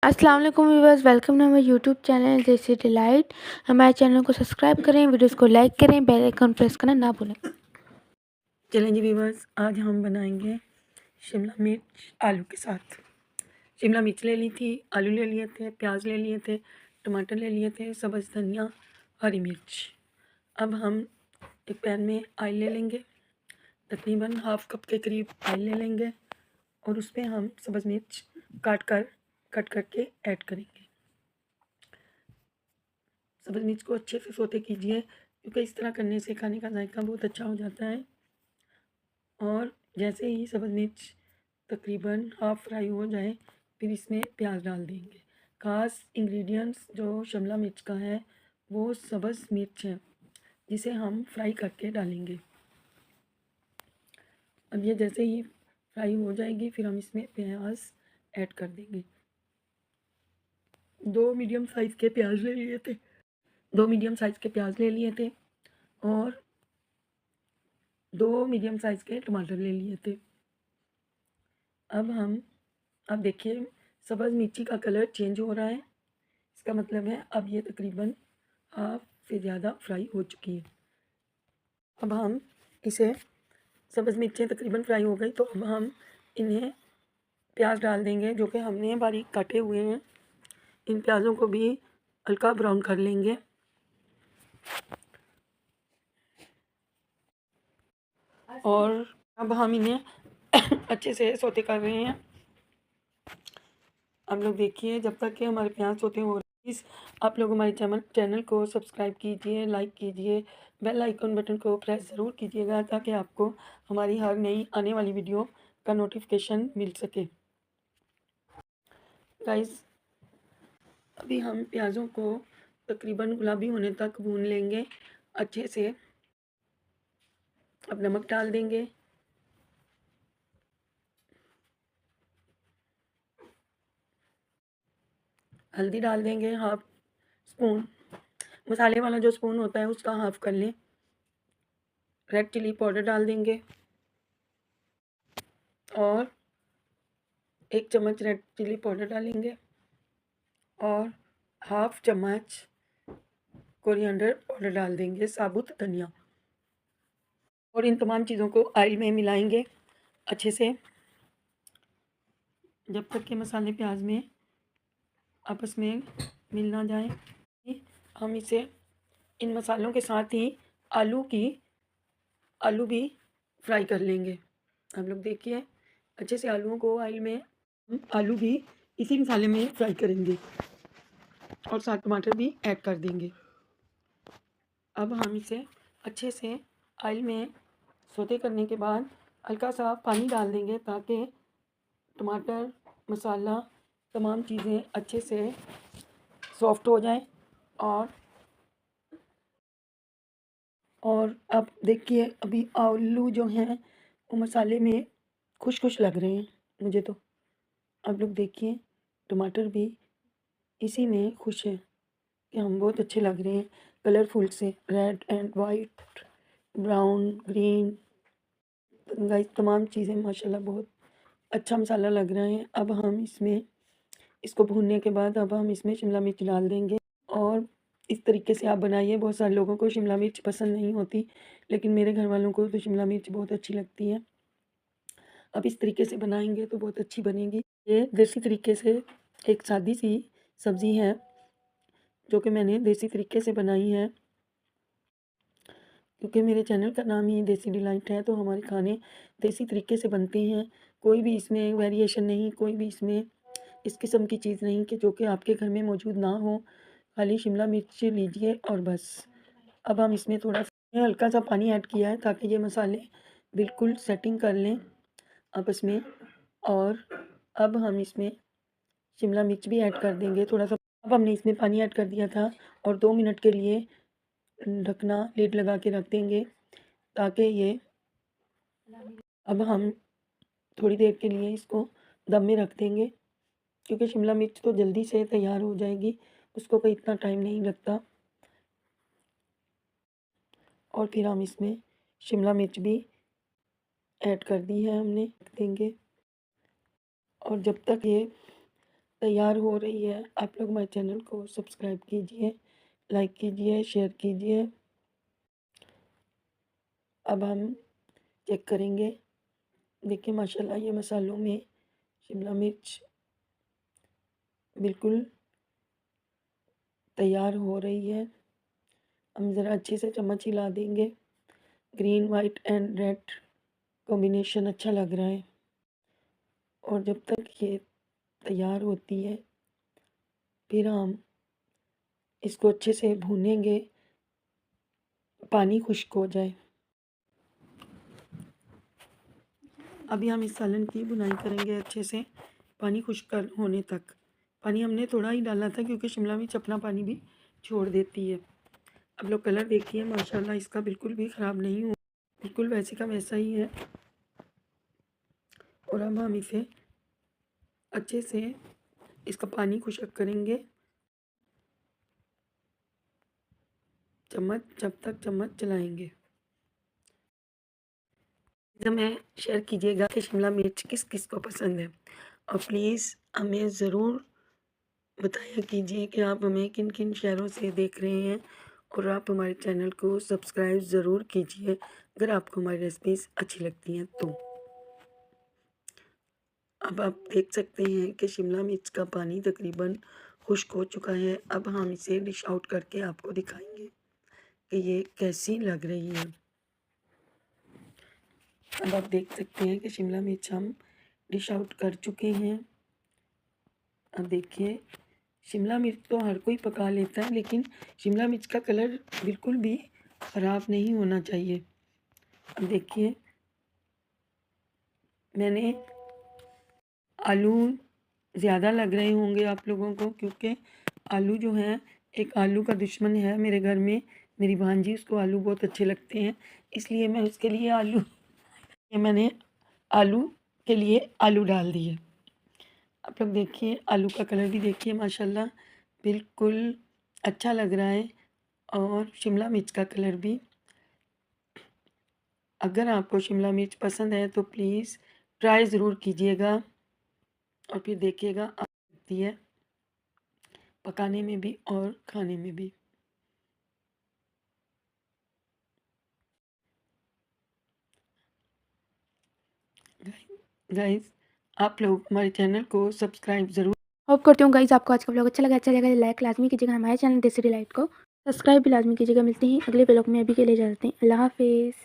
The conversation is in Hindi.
अस्सलाम वालेकुम viewers, welcome to my YouTube channel Desi delight. हमारे चैनल को सब्सक्राइब करें, वीडियोस को लाइक करें, बेल आइकन प्रेस करना ना भूलें। चलें जी व्यूअर्स, आज हम बनाएंगे शिमला मिर्च आलू के साथ। शिमला मिर्च ले ली थी, आलू ले लिए थे, प्याज ले लिए थे, टमाटर ले लिए थे, सब्ज़ धनिया, हरी मिर्च। अब हम एक पैन में ऑयल ले लेंगे, तकरीबन हाफ कप के करीब ऑयल ले लेंगे और उस पर हम सब्ज़ मिर्च कट करके ऐड करेंगे। सब्ज़ मिर्च को अच्छे से सौते कीजिए, क्योंकि इस तरह करने से खाने का जायका बहुत अच्छा हो जाता है। और जैसे ही सब्ज़ मिर्च तकरीबन हाफ़ फ्राई हो जाए, फिर इसमें प्याज डाल देंगे। ख़ास इंग्रेडिएंट्स जो शिमला मिर्च का है वो सब्ज़ मिर्च है, जिसे हम फ्राई करके डालेंगे। अब ये जैसे ही फ्राई हो जाएगी, फिर हम इसमें प्याज ऐड कर देंगे। दो मीडियम साइज़ के प्याज ले लिए थे, और 2 मीडियम साइज़ के टमाटर ले लिए थे। अब देखिए सब्ज़ मिर्ची का कलर चेंज हो रहा है, इसका मतलब है अब ये तकरीबन हाफ से ज़्यादा फ्राई हो चुकी है। अब हम इसे सब्ज़ मिर्चें तकरीबन फ्राई हो गई, तो अब हम इन्हें प्याज डाल देंगे जो कि हमने बारीक काटे हुए हैं। इन प्याज़ों को भी हल्का ब्राउन कर लेंगे। और अब हम इन्हें अच्छे से सौते कर रहे हैं। आप लोग देखिए, जब तक कि हमारे प्याज सौते हो रहे हैं, प्लीज़ आप लोग हमारे चैनल को सब्सक्राइब कीजिए, लाइक कीजिए, बेल आइकन बटन को प्रेस ज़रूर कीजिएगा, ताकि आपको हमारी हर नई आने वाली वीडियो का नोटिफिकेशन मिल सके। गाइस, अभी हम प्याज़ों को तकरीबन गुलाबी होने तक भून लेंगे अच्छे से। अब नमक डाल देंगे, हल्दी डाल देंगे हाफ स्पून, मसाले वाला जो स्पून होता है उसका हाफ कर लें। रेड चिली पाउडर डाल देंगे और 1 चम्मच रेड चिली पाउडर डालेंगे और हाफ चम्मच कोरिएंडर पाउडर डाल देंगे, साबुत धनिया। और इन तमाम चीज़ों को ऑयल में मिलाएंगे अच्छे से, जब तक कि मसाले प्याज में आपस में मिल ना जाए। हम इसे इन मसालों के साथ ही आलू भी फ्राई कर लेंगे। आप लोग देखिए, अच्छे से आलूओं को ऑयल में, हम आलू भी इसी मसाले में फ्राई करेंगे और साथ टमाटर भी ऐड कर देंगे। अब हम इसे अच्छे से ऑयल में सौते करने के बाद हल्का सा पानी डाल देंगे, ताकि टमाटर, मसाला, तमाम चीज़ें अच्छे से सॉफ्ट हो जाएं। और अब देखिए, अभी आलू जो हैं वो मसाले में खुश लग रहे हैं मुझे तो। आप लोग देखिए, टमाटर भी इसी में खुश है कि हम बहुत अच्छे लग रहे हैं, कलरफुल से, red and white, brown, green. Guys, तमाम चीज़ें माशाल्लाह बहुत अच्छा मसाला लग रहा है। अब हम इसको भूनने के बाद अब हम इसमें शिमला मिर्च डाल देंगे और इस तरीके से आप बनाइए। बहुत सारे लोगों को शिमला मिर्च पसंद नहीं होती, लेकिन मेरे घर वालों को तो शिमला मिर्च बहुत अच्छी लगती है। अब इस तरीके से बनाएंगे तो बहुत अच्छी बनेगी। ये देसी तरीके से एक सादी सी सब्ज़ी है जो कि मैंने देसी तरीके से बनाई है, क्योंकि मेरे चैनल का नाम ही देसी डिलाइट है, तो हमारे खाने देसी तरीके से बनते हैं। कोई भी इसमें वेरिएशन नहीं, कोई भी इसमें इस किस्म की चीज़ नहीं कि जो कि आपके घर में मौजूद ना हो। खाली शिमला मिर्च लीजिए और बस। अब हम इसमें थोड़ा सा हल्का सा पानी ऐड किया है, ताकि ये मसाले बिल्कुल सेटिंग कर लें आपस में। और अब हम इसमें शिमला मिर्च भी ऐड कर देंगे थोड़ा सा। अब हमने इसमें पानी ऐड कर दिया था और 2 मिनट के लिए ढकना, लिड लगा के रख देंगे, ताकि ये, अब हम थोड़ी देर के लिए इसको दम में रख देंगे, क्योंकि शिमला मिर्च तो जल्दी से तैयार हो जाएगी, उसको कोई इतना टाइम नहीं लगता। और फिर हम इसमें शिमला मिर्च भी ऐड कर दी है हमने, रख देंगे। और जब तक ये तैयार हो रही है। आप लोग हमारे चैनल को सब्सक्राइब कीजिए, लाइक कीजिए, शेयर कीजिए। अब हम चेक करेंगे। देखिए माशाल्लाह ये मसालों में शिमला मिर्च बिल्कुल तैयार हो रही है। हम ज़रा अच्छे से चम्मच हिला देंगे। Green white and red combination अच्छा लग रहा है। और जब तक ये तैयार होती है फिर हम इसको अच्छे से भूनेंगे, पानी खुश्क हो जाए। अभी हम इस सालन की बुनाई करेंगे अच्छे से, पानी खुश्क होने तक। पानी हमने थोड़ा ही डाला था क्योंकि शिमला मिर्च अपना पानी भी छोड़ देती है। अब लोग कलर देखिए माशाल्लाह इसका बिल्कुल भी ख़राब नहीं हुआ, बिल्कुल वैसे का वैसा ही है। और अब हम इसे अच्छे से इसका पानी खुश्क करेंगे। जब तक चम्मच चलाएंगे। हमें शेयर कीजिएगा कि शिमला मिर्च किस किस को पसंद है, और प्लीज़ हमें ज़रूर बताया कीजिए कि आप हमें किन किन शहरों से देख रहे हैं, और आप हमारे चैनल को सब्सक्राइब ज़रूर कीजिए अगर आपको हमारी रेसिपीज़ अच्छी लगती हैं तो। अब आप देख सकते हैं कि शिमला मिर्च का पानी तकरीबन खुश्क हो चुका है। अब हम इसे डिश आउट करके आपको दिखाएंगे कि ये कैसी लग रही है। अब आप देख सकते हैं कि शिमला मिर्च हम डिश आउट कर चुके हैं। अब देखिए शिमला मिर्च तो हर कोई पका लेता है, लेकिन शिमला मिर्च का कलर बिल्कुल भी ख़राब नहीं होना चाहिए। अब देखिए मैंने आलू ज़्यादा लग रहे होंगे आप लोगों को, क्योंकि आलू जो है, एक आलू का दुश्मन है मेरे घर में, मेरी भांजी, उसको आलू बहुत अच्छे लगते हैं, इसलिए मैं उसके लिए मैंने आलू के लिए आलू डाल दिए। आप लोग देखिए आलू का कलर भी देखिए माशाल्लाह बिल्कुल अच्छा लग रहा है, और शिमला मिर्च का कलर भी। अगर आपको शिमला मिर्च पसंद है तो प्लीज़ ट्राई ज़रूर कीजिएगा, और फिर देखिएगा आप लगती है पकाने में भी और खाने में भी। गाइस आप लोग हमारे चैनल को सब्सक्राइब ज़रूर। होप करती हूँ गाइस आपको आज का व्लॉग अच्छा लगा लाइक लाजमी कीजिएगा, हमारे चैनल देसी डिलाइट को सब्सक्राइब भी लाजमी कीजिएगा। मिलते हैं अगले व्लॉग में, अभी के लिए चलते हैं, अल्लाह हाफिज़।